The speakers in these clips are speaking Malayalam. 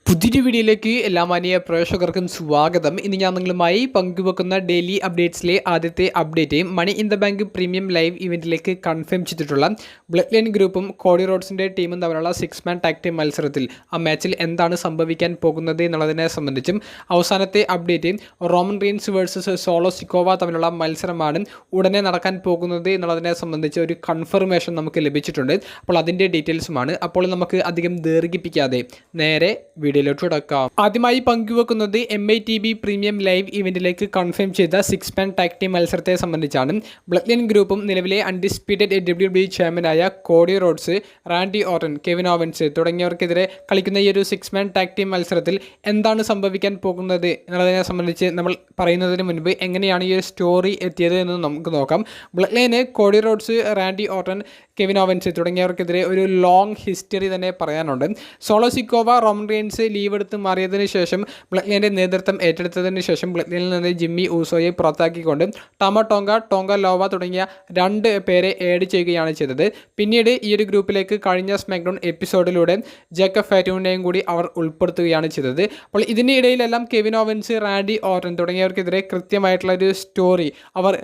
പുതിയൊരു വീഡിയോയിലേക്ക് എല്ലാ മാന്യ പ്രേക്ഷകർക്കും സ്വാഗതം. ഇന്ന് ഞാൻ നിങ്ങളുമായി പങ്കുവെക്കുന്ന ഡെയിലി അപ്ഡേറ്റ്സിലെ ആദ്യത്തെ update money in the bank premium live ഇവന്റിലേക്ക് കൺഫേം ചെയ്തിട്ടുള്ള ബ്ലഡ് ലൈൻ ഗ്രൂപ്പും കോഡി റോഡ്സിൻ്റെ ടീമും തമ്മിലുള്ള 6 മാൻ ടാഗ് ടീം മത്സരത്തിൽ ആ മാച്ചിൽ എന്താണ് സംഭവിക്കാൻ പോകുന്നത് എന്നുള്ളതിനെ സംബന്ധിച്ചും അവസാനത്തെ update Roman Reigns versus solo Sikoa തമ്മിലുള്ള മത്സരമാണ് ഉടനെ നടക്കാൻ പോകുന്നത് എന്നുള്ളതിനെ സംബന്ധിച്ച് ഒരു കൺഫർമേഷൻ നമുക്ക് ലഭിച്ചിട്ടുണ്ട്. അപ്പോൾ അതിൻ്റെ ഡീറ്റെയിൽസുമാണ്. അപ്പോൾ നമുക്ക് അധികം ദീർഘിപ്പിക്കാതെ നേരെ വീഡിയോയിലോട്ട് കിടക്കാം. ആദ്യമായി പങ്കുവെക്കുന്നത് MITB പ്രീമിയം ലൈവ് ഇവന്റിലേക്ക് കൺഫേം ചെയ്ത 6 മാൻ ടാഗ് ടീം മത്സരത്തെ സംബന്ധിച്ചാണ്. ബ്ലഡ് ലൈൻ ഗ്രൂപ്പും നിലവിലെ അൺഡിസ്പ്യൂട്ടഡ് WWE ചാമ്പ്യനായ Cody Rhodes, Randy Orton, Kevin Owens തുടങ്ങിയവർക്കെതിരെ കളിക്കുന്ന ഈ ഒരു 6 മാൻ ടാഗ് ടീം മത്സരത്തിൽ എന്താണ് സംഭവിക്കാൻ പോകുന്നത് എന്നുള്ളതിനെ സംബന്ധിച്ച് നമ്മൾ പറയുന്നതിന് മുൻപ് എങ്ങനെയാണ് ഈ ഒരു സ്റ്റോറി എത്തിയത് എന്ന് നമുക്ക് നോക്കാം. ബ്ലഡ് ലൈന് Cody Rhodes, Randy Orton, Kevin Owens തുടങ്ങിയവർക്കെതിരെ ഒരു ലോങ് ഹിസ്റ്ററി തന്നെ പറയാനുണ്ട്. Solo Sikoa Roman Reigns leave എടുത്ത് മാറിയതിന് ശേഷം ബ്ലഡ് ലൈൻ്റെ നേതൃത്വം ഏറ്റെടുത്തതിന് ശേഷം ബ്ലഡ് ലൈനിൽ നിന്ന് ജിമ്മി ഊസോയെ പുറത്താക്കിക്കൊണ്ട് ടോങ്ക ലോവ തുടങ്ങിയ 2 പേരെ ആഡ് ചെയ്യുകയാണ് ചെയ്തത്. പിന്നീട് ഈ ഒരു ഗ്രൂപ്പിലേക്ക് കഴിഞ്ഞ സ്മാക്ഡൗൺ എപ്പിസോഡിലൂടെ ജേക്കബ് ഫാറ്റൂണിനെയും കൂടി അവർ ഉൾപ്പെടുത്തുകയാണ് ചെയ്തത്. അപ്പോൾ ഇതിനിടയിലെല്ലാം കെവിൻ ഓവൻസ്, റാൻഡി ഓർട്ടൻ തുടങ്ങിയവർക്കെതിരെ കൃത്യമായിട്ടുള്ള ഒരു സ്റ്റോറി അവർ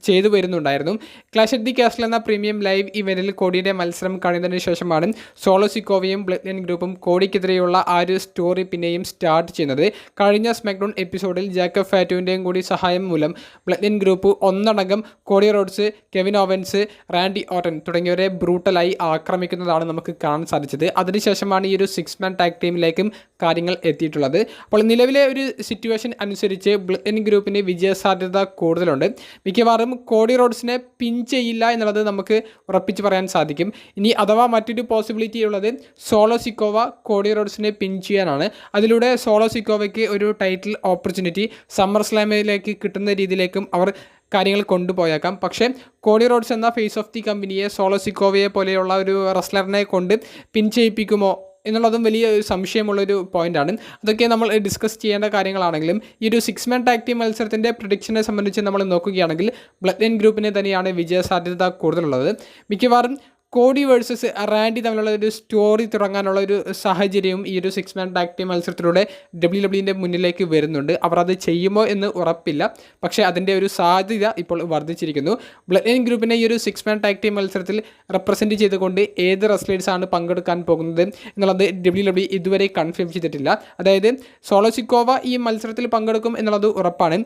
ചെയ്തു വരുന്നുണ്ടായിരുന്നു. ക്ലാഷ് അറ്റ് ദി കാസിൽ എന്ന പ്രീമിയം ലൈവ് ഇവന്റിൽ കോഡിയുടെ മത്സരം കഴിഞ്ഞതിന് ശേഷമാണ് സോളോ സിക്കോവയും ബ്ലഡ് ലൈൻ ഗ്രൂപ്പും കോഡിക്കെതിരെയുള്ള ആ ഒരു സ്റ്റോറി പിന്നെയും സ്റ്റാർട്ട് ചെയ്യുന്നത്. കഴിഞ്ഞ സ്മാക്ഡൗൺ എപ്പിസോഡിൽ ജേക്കബ് ഫാറ്റുവിൻ്റെയും കൂടി സഹായം മൂലം ബ്ലഡ് ലൈൻ ഗ്രൂപ്പ് ഒന്നടങ്കം Cody Rhodes, Kevin Owens, Randy Orton തുടങ്ങിയവരെ ബ്രൂട്ടലായി ആക്രമിക്കുന്നതാണ് നമുക്ക് കാണാൻ സാധിച്ചത്. അതിനുശേഷമാണ് ഈ ഒരു 6 മാൻ ടാഗ് ടീമിലേക്കും കാര്യങ്ങൾ എത്തിയിട്ടുള്ളത്. അപ്പോൾ നിലവിലെ ഒരു സിറ്റുവേഷൻ അനുസരിച്ച് ബ്ലഡ് ലൈൻ ഗ്രൂപ്പിന് വിജയസാധ്യത കൂടുതലുണ്ട്. മിക്കവാറും കോഡി റോഡ്സിനെ പിൻ ചെയ്യില്ല എന്നുള്ളത് നമുക്ക് ഉറപ്പിച്ച് പറയാൻ സാധിക്കും. ഇനി അഥവാ മറ്റൊരു പോസിബിലിറ്റി ഉള്ളത് സോളോ സിക്കോവ കോഡി റോഡ്സിനെ പിൻ ചെയ്യാനാണ്. അതിലൂടെ സോളോ സിക്കോവയ്ക്ക് ഒരു ടൈറ്റിൽ ഓപ്പർച്യൂണിറ്റി സമ്മർ സ്ലാമിലേക്ക് കിട്ടുന്ന രീതിയിലേക്കും അവർ കാര്യങ്ങൾ കൊണ്ടുപോയേക്കാം. പക്ഷേ കോഡി റോഡ്സ് എന്ന ഫേസ് ഓഫ് ദി കമ്പനിയെ സോളോ സിക്കോവയെ പോലെയുള്ള ഒരു റെസ്ലറിനെ കൊണ്ട് പിൻ ചെയ്യിപ്പിക്കുമോ എന്നുള്ളതും വലിയ സംശയമുള്ളൊരു പോയിൻ്റാണ്. അതൊക്കെ നമ്മൾ ഡിസ്കസ് ചെയ്യേണ്ട കാര്യങ്ങളാണെങ്കിലും ഈ ഒരു 6 മാൻ ടാഗ് ടീം മത്സരത്തിൻ്റെ പ്രഡിക്ഷനെ സംബന്ധിച്ച് നമ്മൾ നോക്കുകയാണെങ്കിൽ ബ്ലഡ് ലൈൻ ഗ്രൂപ്പിന് തന്നെയാണ് വിജയസാധ്യത കൂടുതലുള്ളത്. മിക്കവാറും കോഡി വേഴ്സസ് റാൻഡി തമ്മിലുള്ള ഒരു സ്റ്റോറി തുടങ്ങാനുള്ള ഒരു സാഹചര്യവും ഈ ഒരു 6 മാൻ ടാഗ് ടീം മത്സരത്തിലൂടെ WWE മുന്നിലേക്ക് വരുന്നുണ്ട്. അവർ അത് ചെയ്യുമോ എന്ന് ഉറപ്പില്ല, പക്ഷേ അതിൻ്റെ ഒരു സാധ്യത ഇപ്പോൾ വർദ്ധിച്ചിരിക്കുന്നു. ബ്ലഡ് ലൈൻ ഗ്രൂപ്പിനെ ഈ ഒരു 6 മാൻ ടാഗ് ടീം മത്സരത്തിൽ റെപ്രസെൻറ്റ് ചെയ്തുകൊണ്ട് ഏത് റെസ്ലേഴ്സാണ് പങ്കെടുക്കാൻ പോകുന്നത് എന്നുള്ളത് WWE ഇതുവരെ കൺഫേം ചെയ്തിട്ടില്ല. അതായത് സോളോ സിക്കോവ ഈ മത്സരത്തിൽ പങ്കെടുക്കും എന്നുള്ളത് ഉറപ്പാണ്.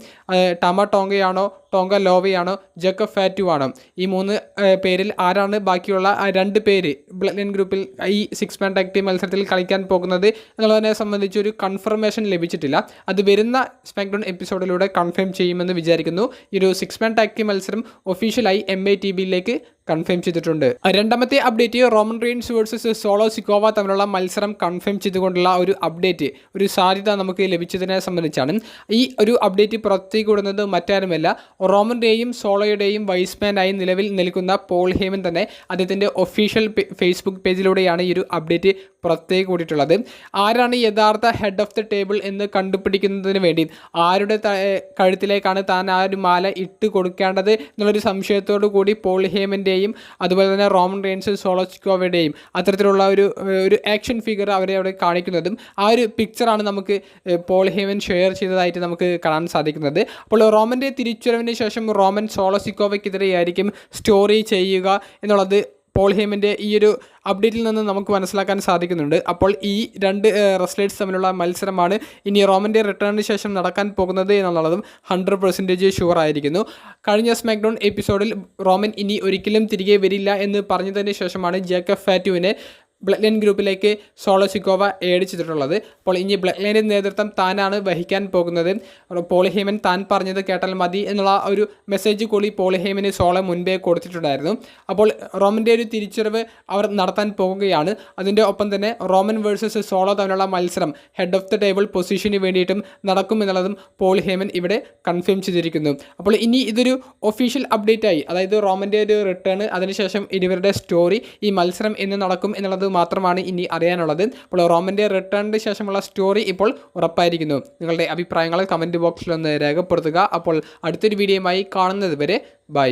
ടോങ്കയാണോ, ടോങ്ക ലോവയാണോ, ജേക്കബ് ഫാറ്റു ആണോ, ഈ 3 പേരിൽ ആരാണ് ബാക്കിയുള്ള 2 പേര് ബ്ലഡ് ലൈൻ ഗ്രൂപ്പിൽ ഈ 6 മാൻ ടാഗ് ടീം മത്സരത്തിൽ കളിക്കാൻ പോകുന്നത് എന്നുള്ളതിനെ സംബന്ധിച്ച് ഒരു കൺഫർമേഷൻ ലഭിച്ചിട്ടില്ല. അത് വരുന്ന സ്മാക്ഡൗൺ എപ്പിസോഡിലൂടെ കൺഫേം ചെയ്യുമെന്ന് വിചാരിക്കുന്നു. ഈ ഒരു 6 മാൻ ടാഗ് ടീം മത്സരം ഒഫീഷ്യലായി MITBയിലേക്ക് കൺഫേം ചെയ്തിട്ടുണ്ട്. രണ്ടാമത്തെ update Roman Reigns versus solo Sikoa തമ്മിലുള്ള മത്സരം കൺഫേം ചെയ്തുകൊണ്ടുള്ള ഒരു അപ്ഡേറ്റ്, ഒരു സാധ്യത നമുക്ക് ലഭിച്ചതിനെ സംബന്ധിച്ചാണ്. ഈ ഒരു അപ്ഡേറ്റ് പുറത്തേക്ക് വിടുന്നത് മറ്റാരുമല്ല, റോമൻ്റെയും സോളോയുടെയും വൈസ്മാനായി നിലവിൽ നിൽക്കുന്ന പോൾ ഹേമൻ തന്നെ അദ്ദേഹത്തിൻ്റെ ഒഫീഷ്യൽ ഫേസ്ബുക്ക് പേജിലൂടെയാണ് ഈ ഒരു അപ്ഡേറ്റ് പുറത്തേക്ക് കൂടിയിട്ടുള്ളത്. ആരാണ് യഥാർത്ഥ ഹെഡ് ഓഫ് ദി ടേബിൾ എന്ന് കണ്ടുപിടിക്കുന്നതിന് വേണ്ടി ആരുടെ കഴുത്തിലേക്കാണ് താൻ ആ ഒരു മാല ഇട്ട് കൊടുക്കേണ്ടത് എന്നുള്ളൊരു സംശയത്തോടു കൂടി പോൾ ഹേമൻ്റെയും അതുപോലെ തന്നെ റോമൻ റീൻസ്, സോളോ സിക്കോവയുടെയും അത്തരത്തിലുള്ള ഒരു ആക്ഷൻ ഫിഗർ അവരെ അവിടെ കാണിക്കുന്നതും ആ ഒരു പിക്ചറാണ് നമുക്ക് പോൾ ഹേമൻ ഷെയർ ചെയ്തതായിട്ട് നമുക്ക് കാണാൻ സാധിക്കുന്നത്. അപ്പോൾ റോമൻ്റെ തിരിച്ചുവരവിന് ശേഷം റോമൻ സോളോ സിക്കോവയ്ക്കെതിരെയായിരിക്കും സ്റ്റോറി ചെയ്യുക എന്നുള്ളത് പോൾ ഹേമൻ്റെ ഈ ഒരു അപ്ഡേറ്റിൽ നിന്ന് നമുക്ക് മനസ്സിലാക്കാൻ സാധിക്കുന്നുണ്ട്. അപ്പോൾ ഈ 2 റെസ്ലേഴ്സ് തമ്മിലുള്ള മത്സരമാണ് ഇനി റോമൻ്റെ റിട്ടേണിന് ശേഷം നടക്കാൻ പോകുന്നത് എന്നുള്ളതും 100% ഷുവർ ആയിരിക്കുന്നു. കഴിഞ്ഞ സ്മാക്ഡൗൺ എപ്പിസോഡിൽ റോമൻ ഇനി ഒരിക്കലും തിരികെ വരില്ല എന്ന് പറഞ്ഞതിന് ശേഷമാണ് ജേക്കബ് ഫാറ്റുവിനെ ബ്ലഡ് ലൈൻ ഗ്രൂപ്പിലേക്ക് സോളോ സിക്കോവ ആഡ് ചെയ്തിട്ടുള്ളത്. അപ്പോൾ ഇനി ബ്ലഡ് ലൈൻ്റെ നേതൃത്വം താനാണ് വഹിക്കാൻ പോകുന്നത്. പോൾ ഹേമൻ താൻ പറഞ്ഞത് കേട്ടാൽ മതി എന്നുള്ള ഒരു മെസ്സേജ് കൂടി പോൾ ഹേമന് സോളോ മുൻപേ കൊടുത്തിട്ടുണ്ടായിരുന്നു. അപ്പോൾ റോമൻ്റെ ഒരു തിരിച്ചുവരവ് അവർ നടത്താൻ പോകുകയാണ്. അതിൻ്റെ ഒപ്പം തന്നെ റോമൻ വേഴ്സസ് സോളോ തമ്മിലുള്ള മത്സരം ഹെഡ് ഓഫ് ദി ടേബിൾ പൊസിഷന് വേണ്ടിയിട്ടും നടക്കും എന്നുള്ളതും പോൾ ഹേമൻ ഇവിടെ കൺഫേം ചെയ്തിരിക്കുന്നു. അപ്പോൾ ഇനി ഇതൊരു ഒഫീഷ്യൽ അപ്ഡേറ്റായി, അതായത് റോമൻ്റെ ഒരു റിട്ടേൺ, അതിനുശേഷം ഇരുവരുടെ സ്റ്റോറി, ഈ മത്സരം എന്ന് നടക്കും എന്നുള്ളത് മാത്രമാണ് ഇനി അറിയാനുള്ളത്. അപ്പോൾ റോമൻ്റെ റിട്ടേണിന് ശേഷമുള്ള സ്റ്റോറി ഇപ്പോൾ ഉറപ്പായിരിക്കുന്നു. നിങ്ങളുടെ അഭിപ്രായങ്ങൾ കമൻറ്റ് ബോക്സിൽ ഒന്ന് രേഖപ്പെടുത്തുക. അപ്പോൾ അടുത്തൊരു വീഡിയോയുമായി കാണുന്നത് വരെ ബൈ.